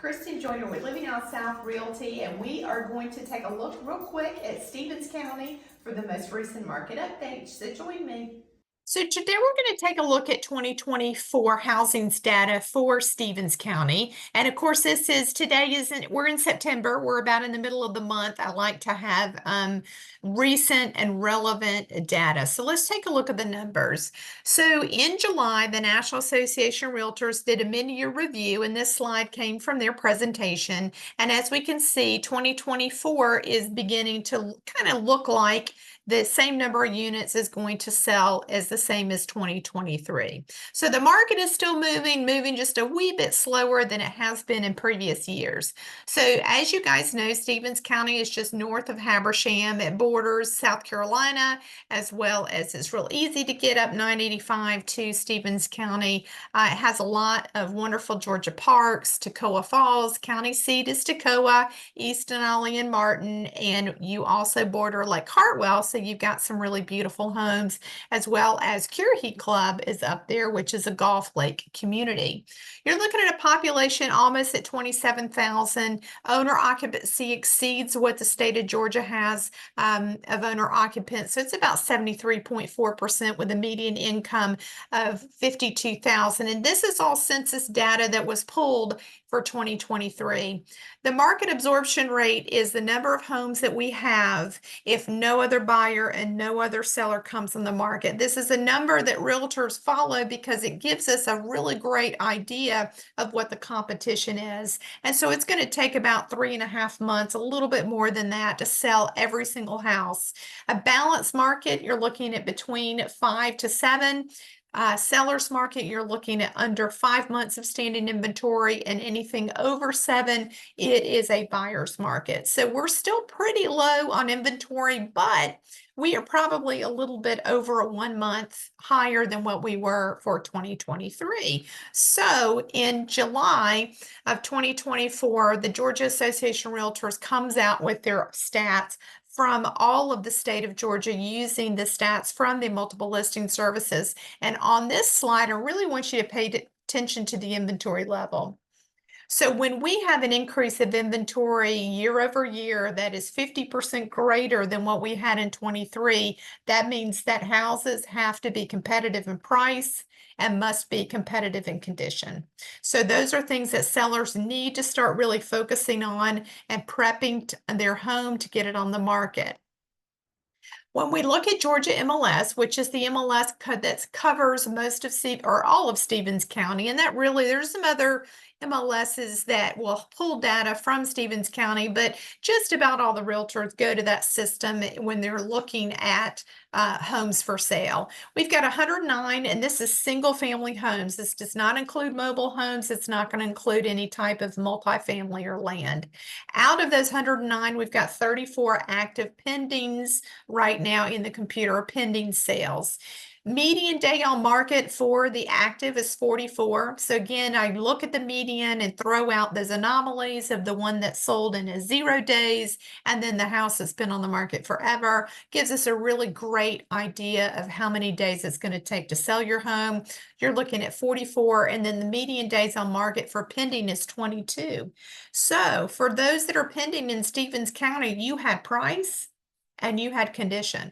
Kristen Joyner with Living Out South Realty, and we are going to take a look real quick at Stevens County for the most recent market update. So join me. So today we're going to take a look at 2024 housings data for Stevens County. And of course, we're in September. We're about in the middle of the month. I like to have recent and relevant data. So let's take a look at the numbers. So in July, the National Association of Realtors did a mid-year review, and this slide came from their presentation. And as we can see, 2024 is beginning to kind of look like the same number of units is going to sell as the same as 2023. So the market is still moving just a wee bit slower than it has been in previous years. So as you guys know, Stevens County is just north of Habersham. It borders South Carolina, as well as it's real easy to get up 985 to Stevens County. It has a lot of wonderful Georgia parks. Toccoa Falls, county seat is Toccoa, Eastanolle and Martin, and you also border Lake Hartwell, so you've got some really beautiful homes, as well as Currahee Club is up there, which is a golf lake community. You're looking at a population almost at 27,000. Owner occupancy exceeds what the state of Georgia has of owner occupants, so it's about 73.4% with a median income of 52,000. And this is all census data that was pulled for 2023. The market absorption rate is the number of homes that we have if no other buyer and no other seller comes on the market. This is a number that realtors follow because it gives us a really great idea of what the competition is. And so it's going to take about 3.5 months, a little bit more than that, to sell every single house. A balanced market, you're looking at between 5 to 7. Seller's market, you're looking at under 5 months of standing inventory, and anything over 7, it is a buyer's market. So we're still pretty low on inventory, but we are probably a little bit over a 1 month higher than what we were for 2023. So in July of 2024, the Georgia Association of Realtors comes out with their stats from all of the state of Georgia using the stats from the multiple listing services. And on this slide, I really want you to pay attention to the inventory level. So when we have an increase of inventory year over year that is 50% greater than what we had in 23, that means that houses have to be competitive in price and must be competitive in condition. So those are things that sellers need to start really focusing on and prepping their home to get it on the market. When we look at Georgia MLS, which is the MLS that covers most of or all of Stevens County, and that really, there's some other MLSs that will pull data from Stevens County, but just about all the realtors go to that system when they're looking at homes for sale. We've got 109, and this is single family homes. This does not include mobile homes. It's not going to include any type of multifamily or land. Out of those 109, we've got 34 active pendings right now in the computer, pending sales. Median day on market for the active is 44. So again, I look at the median and throw out those anomalies of the one that sold in a 0 days, and then the house that's been on the market forever. Gives us a really great idea of how many days it's going to take to sell your home. You're looking at 44, and then the median days on market for pending is 22. So for those that are pending in Stevens County, you had price and you had condition,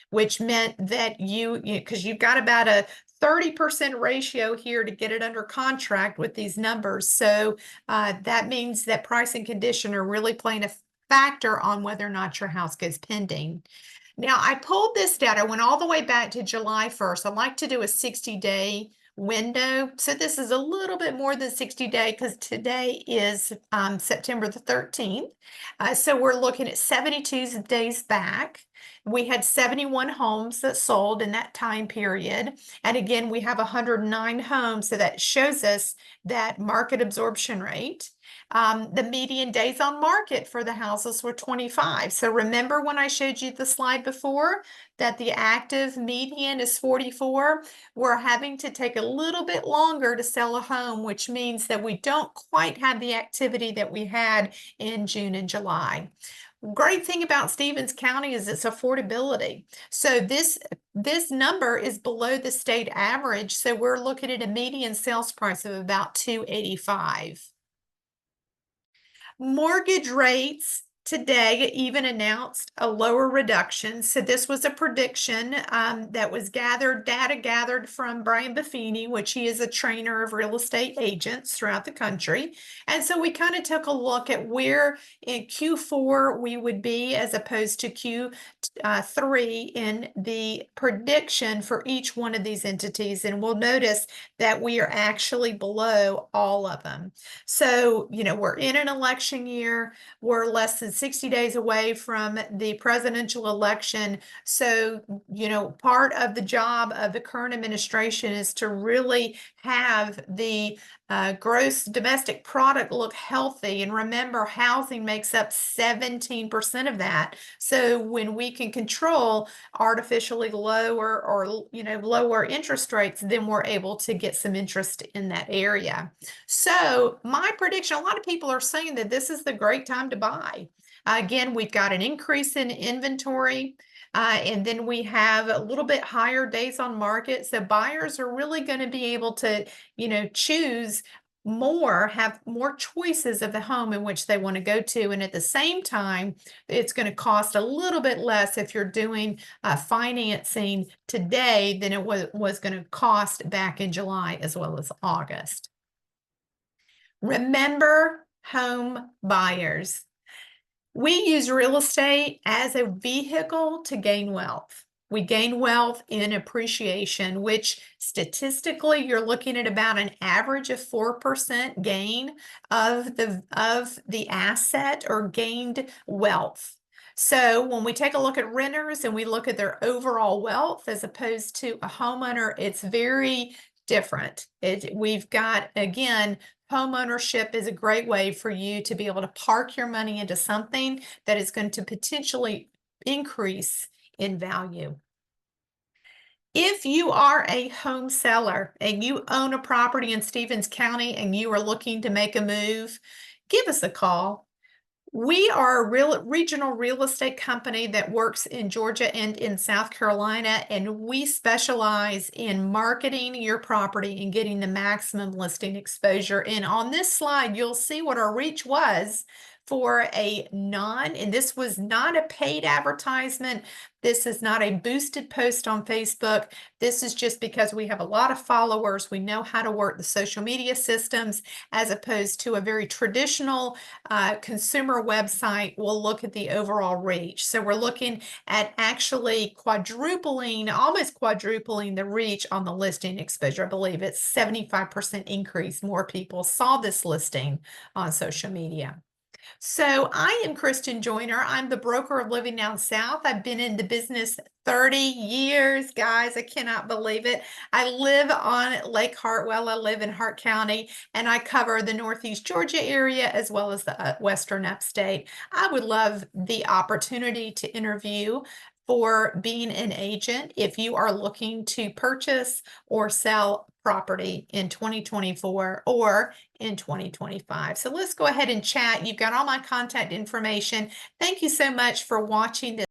which meant that because you've got about a 30% ratio here to get it under contract with these numbers. So that means that price and condition are really playing a factor on whether or not your house goes pending. Now, I pulled this data, went all the way back to July 1st. I like to do a 60-day window. So this is a little bit more than 60 days because today is September the 13th. So we're looking at 72 days back. We had 71 homes that sold in that time period. And again, we have 109 homes. So that shows us that market absorption rate. The median days on market for the houses were 25. So remember when I showed you the slide before that the active median is 44? We're having to take a little bit longer to sell a home, which means that we don't quite have the activity that we had in June and July. Great thing about Stevens County is its affordability. So this number is below the state average. So we're looking at a median sales price of about $285. Mortgage rates today even announced a lower reduction. So this was a prediction that was data gathered from Brian Buffini, which he is a trainer of real estate agents throughout the country. And so we kind of took a look at where in Q4 we would be as opposed to Q3 in the prediction for each one of these entities. And we'll notice that we are actually below all of them. So, we're in an election year. We're less than 60 days away from the presidential election. So, part of the job of the current administration is to really have the gross domestic product look healthy. And remember, housing makes up 17% of that. So when we can control artificially lower or lower interest rates, then we're able to get some interest in that area. So my prediction, a lot of people are saying that this is the great time to buy. Again, we've got an increase in inventory. And then we have a little bit higher days on market. So buyers are really going to be able to, choose more, have more choices of the home in which they want to go to. And at the same time, it's going to cost a little bit less if you're doing financing today than it was going to cost back in July as well as August. Remember, home buyers. We use real estate as a vehicle to gain wealth. We gain wealth in appreciation, which statistically you're looking at about an average of 4% gain of the asset or gained wealth. So when we take a look at renters and we look at their overall wealth as opposed to a homeowner, it's very different. We've got, again, home ownership is a great way for you to be able to park your money into something that is going to potentially increase in value. If you are a home seller and you own a property in Stevens County and you are looking to make a move, give us a call. We are a regional real estate company that works in Georgia and in South Carolina, and we specialize in marketing your property and getting the maximum listing exposure. And on this slide, you'll see what our reach was for and this was not a paid advertisement. This is not a boosted post on Facebook. This is just because we have a lot of followers. We know how to work the social media systems as opposed to a very traditional consumer website. We'll look at the overall reach. So we're looking at actually almost quadrupling the reach on the listing exposure. I believe it's 75% increase. More people saw this listing on social media. So I am Kristen Joyner. I'm the broker of Living Down South. I've been in the business 30 years, guys. I cannot believe it. I live on Lake Hartwell. I live in Hart County, and I cover the Northeast Georgia area as well as the Western Upstate. I would love the opportunity to interview for being an agent if you are looking to purchase or sell property in 2024 or in 2025. So let's go ahead and chat. You've got all my contact information. Thank you so much for watching this.